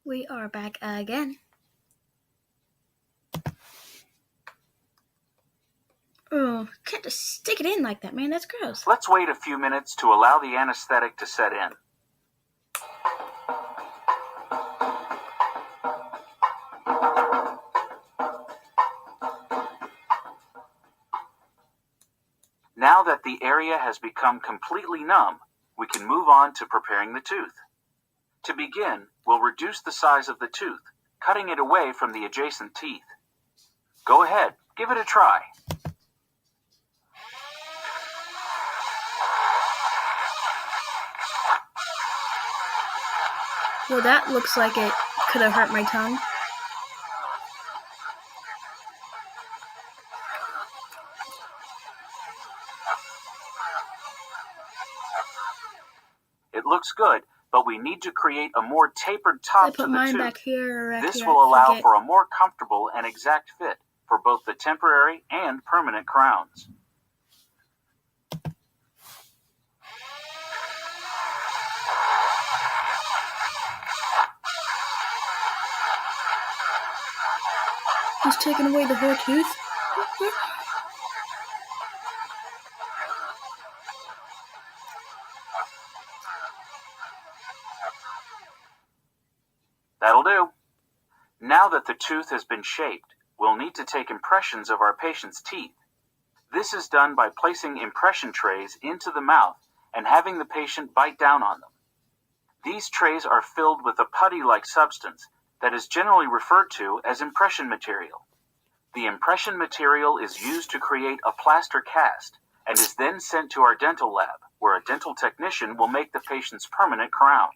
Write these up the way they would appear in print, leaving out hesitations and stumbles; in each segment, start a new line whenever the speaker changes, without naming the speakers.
We are back again. Oh, can't just stick it in like that, man. That's gross.
Let's wait a few minutes to allow the anesthetic to set in. Now that the area has become completely numb, we can move on to preparing the tooth. To begin, we'll reduce the size of the tooth, cutting it away from the adjacent teeth. Go ahead, give it a try.
Well, that looks like it could have hurt my tongue.
It looks good, but we need to create a more tapered top
I
to
put
the
mine
tooth.
back here or back
This
here.
will allow for a more comfortable and exact fit for both the temporary and permanent crowns.
He's taking away the whole tooth.
That'll do. Now that the tooth has been shaped, we'll need to take impressions of our patient's teeth. This is done by placing impression trays into the mouth and having the patient bite down on them. These trays are filled with a putty-like substance that is generally referred to as impression material. The impression material is used to create a plaster cast and is then sent to our dental lab, where a dental technician will make the patient's permanent crown.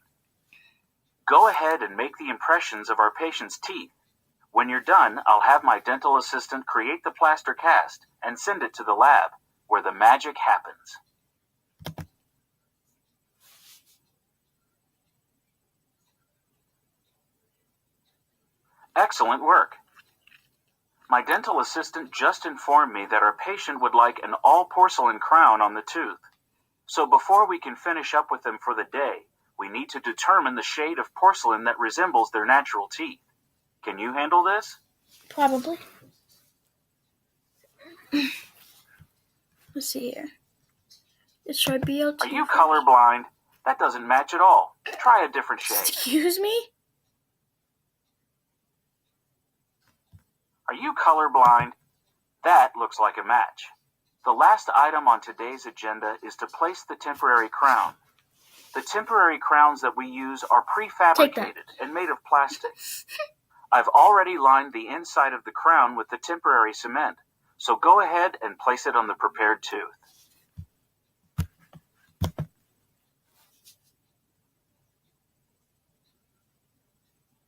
Go ahead and make the impressions of our patient's teeth. When you're done, I'll have my dental assistant create the plaster cast and send it to the lab, where the magic happens. Excellent work. My dental assistant just informed me that our patient would like an all-porcelain crown on the tooth. So before we can finish up with them for the day, we need to determine the shade of porcelain that resembles their natural teeth. Can you handle this?
Probably. Let's see here. It should be able to.
Are you colorblind? That doesn't match at all. Try a different shade.
Excuse me?
Are you colorblind? That looks like a match. The last item on today's agenda is to place the temporary crown. The temporary crowns that we use are prefabricated and made of plastic. I've already lined the inside of the crown with the temporary cement, so go ahead and place it on the prepared tooth.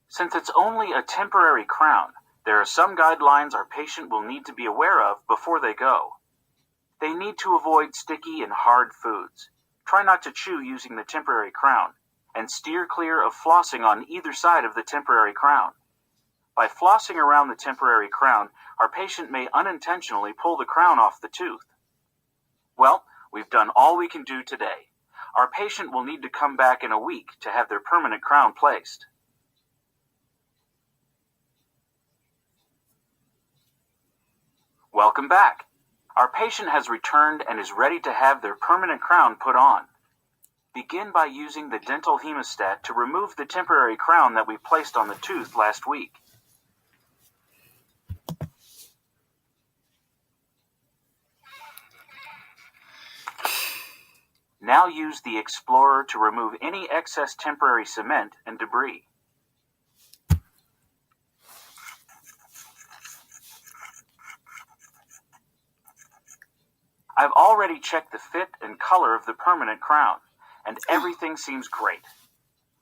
Since it's only a temporary crown, there are some guidelines our patient will need to be aware of before they go. They need to avoid sticky and hard foods. Try not to chew using the temporary crown, and steer clear of flossing on either side of the temporary crown. By flossing around the temporary crown, our patient may unintentionally pull the crown off the tooth. Well, we've done all we can do today. Our patient will need to come back in a week to have their permanent crown placed. Welcome back. Our patient has returned and is ready to have their permanent crown put on. Begin by using the dental hemostat to remove the temporary crown that we placed on the tooth last week. Now use the Explorer to remove any excess temporary cement and debris. I've already checked the fit and color of the permanent crown, and everything seems great.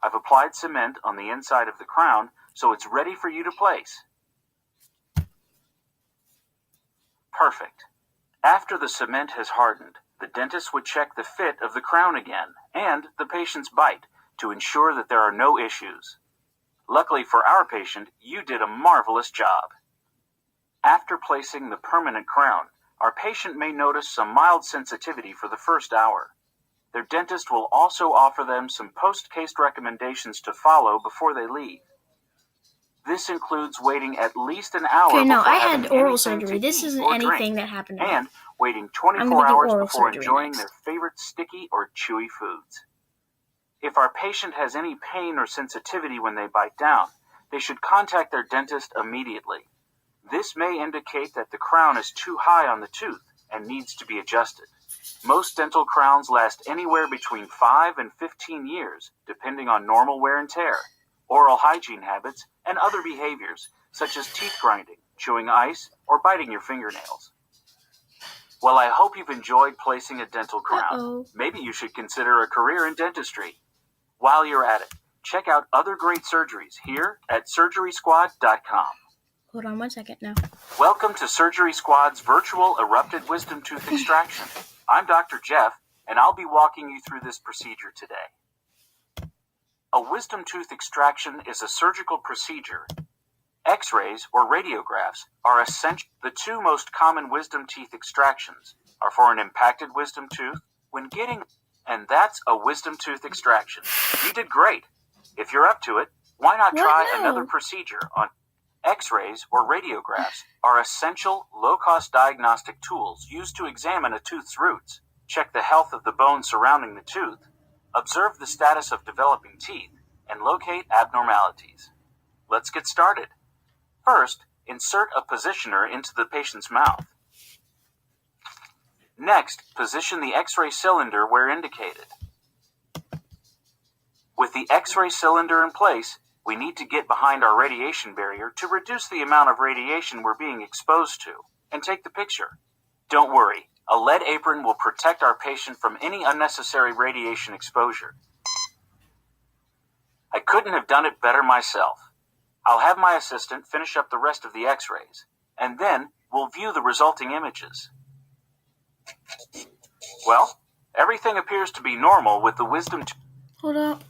I've applied cement on the inside of the crown, so it's ready for you to place. Perfect. After the cement has hardened, the dentist would check the fit of the crown again, and the patient's bite, to ensure that there are no issues. Luckily for our patient, you did a marvelous job. After placing the permanent crown, our patient may notice some mild sensitivity for the first hour. Their dentist will also offer them some post-case recommendations to follow before they leave. This includes waiting at least an hour
Okay, no,
before
I
having
had oral
anything
surgery.
to
This
eat
isn't
or
anything
drink,
that happened to me.
and waiting
I'm
24
gonna do
hours
oral
before
surgery
enjoying
next.
their favorite sticky or chewy foods. If our patient has any pain or sensitivity when they bite down, they should contact their dentist immediately. This may indicate that the crown is too high on the tooth and needs to be adjusted. Most dental crowns last anywhere between 5 and 15 years, depending on normal wear and tear, oral hygiene habits, and other behaviors, such as teeth grinding, chewing ice, or biting your fingernails. Well, I hope you've enjoyed placing a dental crown. Maybe you should consider a career in dentistry. While you're at it, check out other great surgeries here at SurgerySquad.com.
Hold on 1 second now.
Welcome to Surgery Squad's virtual erupted wisdom tooth extraction. I'm Dr. Jeff, and I'll be walking you through this procedure today. A wisdom tooth extraction is a surgical procedure. X-rays or radiographs are essential. The two most common wisdom teeth extractions are for an impacted wisdom tooth and that's a wisdom tooth extraction. You did great. If you're up to it, why not try another procedure on X-rays or radiographs are essential, low-cost diagnostic tools used to examine a tooth's roots, check the health of the bone surrounding the tooth, observe the status of developing teeth, and locate abnormalities. Let's get started. First, insert a positioner into the patient's mouth. Next, position the X-ray cylinder where indicated. With the X-ray cylinder in place, we need to get behind our radiation barrier to reduce the amount of radiation we're being exposed to, and take the picture. Don't worry, a lead apron will protect our patient from any unnecessary radiation exposure. I couldn't have done it better myself. I'll have my assistant finish up the rest of the X-rays, and then we'll view the resulting images. Well, everything appears to be normal with the wisdom tooth.
Hold up.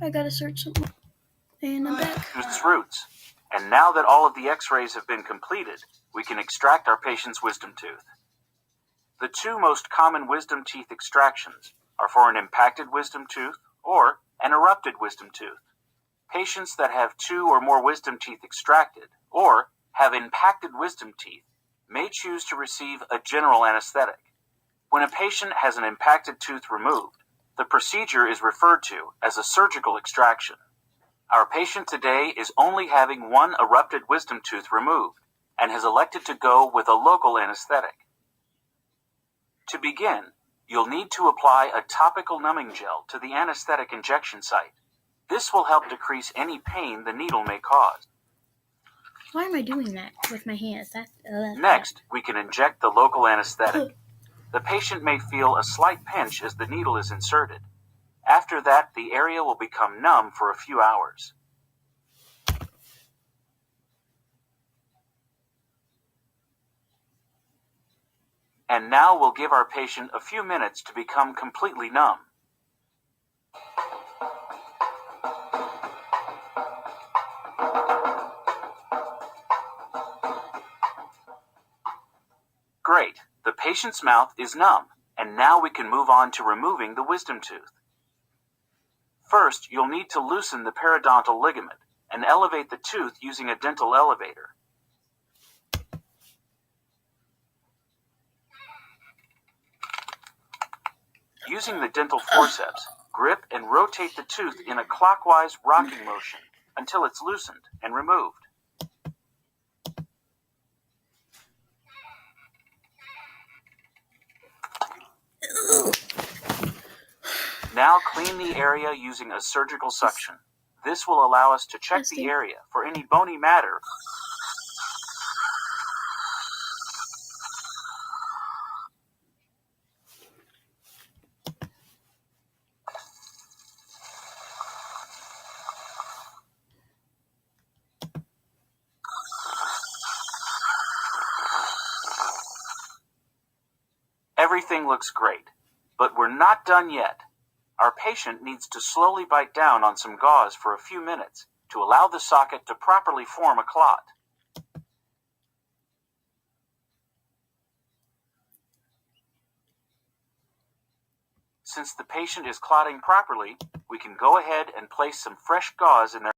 I gotta search something. And I'm back.
Tooth's roots. And now that all of the X-rays have been completed, we can extract our patient's wisdom tooth. The two most common wisdom teeth extractions are for an impacted wisdom tooth or an erupted wisdom tooth. Patients that have 2 or more wisdom teeth extracted or have impacted wisdom teeth may choose to receive a general anesthetic. When a patient has an impacted tooth removed, the procedure is referred to as a surgical extraction. Our patient today is only having one erupted wisdom tooth removed and has elected to go with a local anesthetic. To begin, you'll need to apply a topical numbing gel to the anesthetic injection site. This will help decrease any pain the needle may cause.
Why am I doing that with my hands?
Next, we can inject the local anesthetic. The patient may feel a slight pinch as the needle is inserted. After that, the area will become numb for a few hours. And now we'll give our patient a few minutes to become completely numb. Great, the patient's mouth is numb, and now we can move on to removing the wisdom tooth. First, you'll need to loosen the periodontal ligament and elevate the tooth using a dental elevator. Using the dental forceps, grip and rotate the tooth in a clockwise rocking motion until it's loosened and removed. Now clean the area using a surgical suction. This will allow us to check the area for any bony matter. Everything looks great, but we're not done yet. Our patient needs to slowly bite down on some gauze for a few minutes to allow the socket to properly form a clot. Since the patient is clotting properly, we can go ahead and place some fresh gauze in their